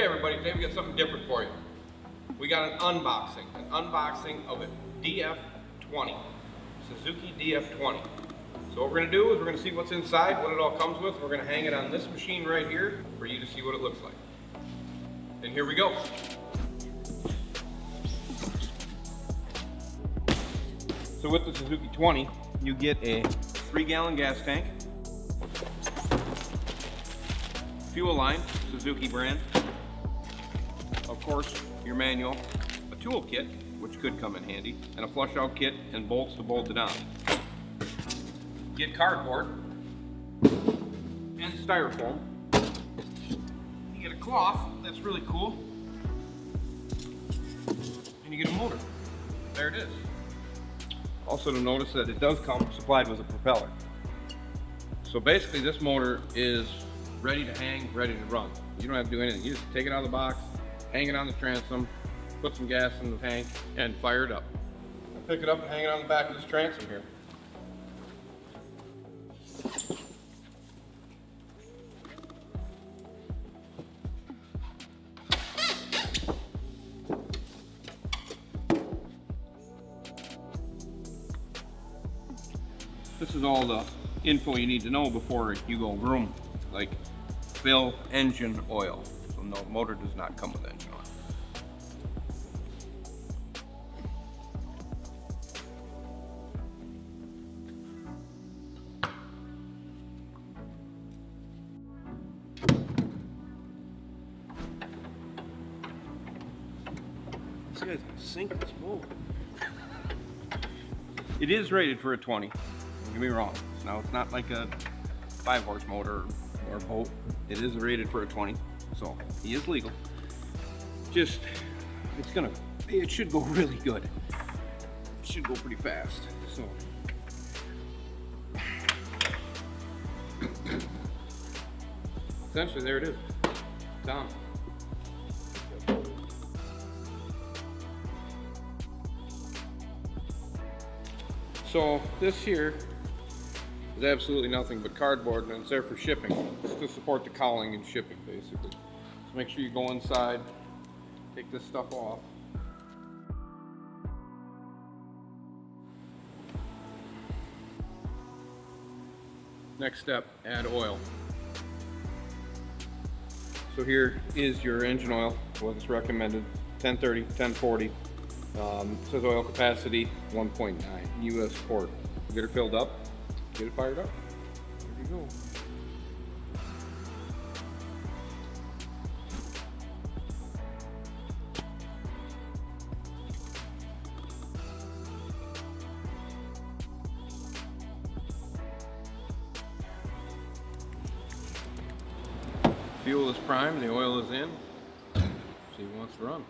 everybody, today we got something different for you. We got an unboxing of a DF20, Suzuki DF20. So what we're going to do is we're going to see what's inside, what it all comes with. We're going to hang it on this machine right here for you to see what it looks like. And here we go. So with the Suzuki 20, you get a 3-gallon gas tank, fuel line, Suzuki brand, of course your manual, a tool kit, which could come in handy, and a flush out kit and bolts to bolt it on. Get cardboard and styrofoam. You get a cloth, that's really cool, and you get a motor. There it is. Also to notice that it does come supplied with a propeller. So basically this motor is ready to hang, ready to run. You don't have to do anything. You just take it out of the box, hang it on the transom, put some gas in the tank, and fire it up. I pick it up and hang it on the back of this transom here. This is all the info you need to know before you go vroom, like fill engine oil. So no, motor does not come with engine oil. This guy's gonna sink this boat. It is rated for a 20. Don't get me wrong. Now it's not like a 5-horse motor or boat. It is rated for a 20, so he is legal. Just, it should go really good. It should go pretty fast. So, essentially, there it is. It's on. So this here is absolutely nothing but cardboard, and it's there for shipping. It's to support the cowling and shipping, basically. So make sure you go inside, take this stuff off. Next step, add oil. So here is your engine oil, what's recommended, 1030, 1040. Says oil capacity 1.9 US port. Get it filled up, get it fired up. There you go. Fuel is primed, the oil is in. See who wants to run.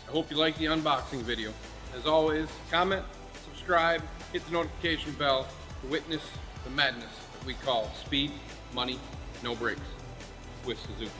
I hope you like the unboxing video. As always, comment, subscribe, hit the notification bell to witness the madness that we call speed, money, no brakes with Suzuki.